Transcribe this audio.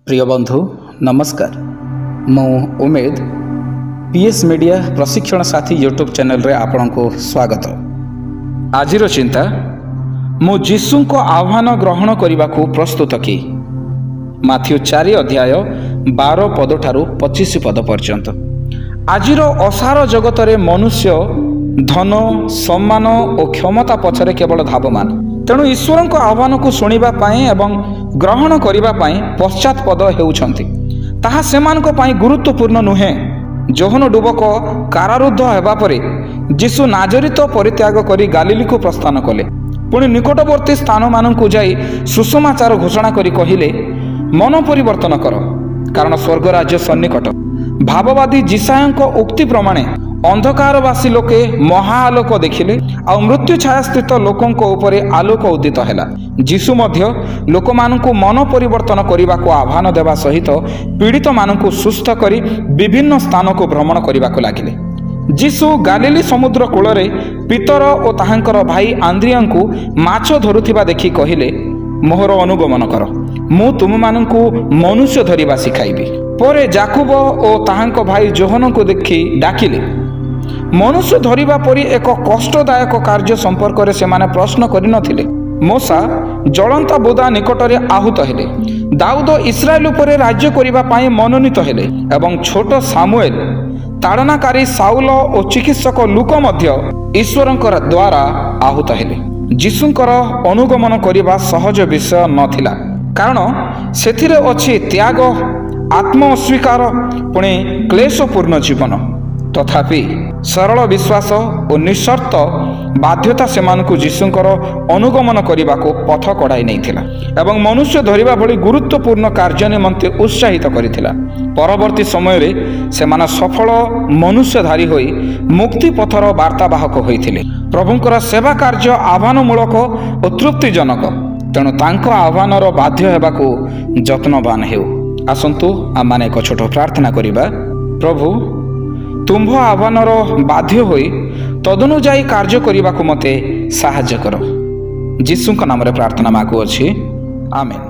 प्रिय बंधु नमस्कार। मु उमेद पीएस मीडिया प्रशिक्षण साथी यूट्यूब चैनल रे आपण को स्वागत। आज चिंता मु जीसु को आह्वान ग्रहण करने को प्रस्तुत कि माथ्यू 4 अध्याय 12 पद ठारू 25 पद पर्यंत। आजिर असार जगत रे मनुष्य धन सम्मान और क्षमता पछरे केवल धावमान, तेणु ईश्वर को आह्वान को शुणा एवं ग्रहण करने पश्चातपद होउछंती। ताहा सेमानक पई गुरुत्वपूर्ण नुहे। जोहन डुबक कारारुद्ध हेबा परे जीसु नाजरित परित्याग करी गालिली को प्रस्थान कले। पुणी निकटवर्ती स्थान मानकु जाई सुसमाचार घोषणा करी कहिले, मन परिवर्तन कर, कारण स्वर्ग राज्य सन्निकट। भाववादी जिसायंक उक्ति प्रमाणे अंधकारवासी लोके महाआलोक देखिले आ मृत्यु छाया स्थित लोकंक उपरे आलोक उदित हैला। जीसु मध्य लोक मानकु मन परिवर्तन करने को आह्वान देवा सहित पीड़ित मानकु सुस्थ करी विभिन्न स्थान को भ्रमण करने को लागिले। जीसु गालिली समुद्र कूଳରେ पितर और ताहांकर भाई आंद्रियाଙ୍କୁ माछ धरुथिबा देखि कहिले, मोहर अनुगमन कर, मु तुम मानकु मनुष्य धरिबा सिखाइबी। परे जाकुब और ताहांक भाई जोहन को देखि डाकिले। मनुष्य धरिबा परी एक कष्टदायक कार्य संपर्क में से माने प्रश्न करि नथिले। मूसा जलंता बोदा निकट में आहूत हेले। दाऊद इस्राएल उपरे राज्य करिबा पाई मनोनीत हेले एवं छोट सामुएल, ताड़नाकारी साउल और चिकित्सक लूक मध्य ईश्वरंकर द्वारा आहूत हेले। जीसुंकर अनुगमन करिबा सहज विषय नथिला, कारण सेथिरे अछि त्याग, आत्म अस्वीकार, पुणे क्लेशपूर्ण जीवन। तथापि सरल विश्वास और निस्वार्थ बाध्यता सेमानकु जीसुंकर अनुगमन करने को पथ कढ़ाई नहीं एवं मनुष्य धरिबा भली गुरुत्वपूर्ण कार्य निमंते उत्साहित करिथिला। परवर्ती समय रे सेमाना सफल मनुष्यधारी होई मुक्ति पथर वार्तावाहक होइथिले। प्रभुंकर सेवा कार्य आह्वानमूलक और तृप्तिजनक, तेणु तांको आह्वानर बाध्य हेबाकू जत्नवान हेउ। आसंतु आमाने एक छोट प्रार्थना करिबा। प्रभु, तुम्भ आह्वानर बाध्य होई तदनुजाई कार्य करने को मते साहाय्य कर। जीसुंक नाम रे प्रार्थना मागु अछि, आमेन।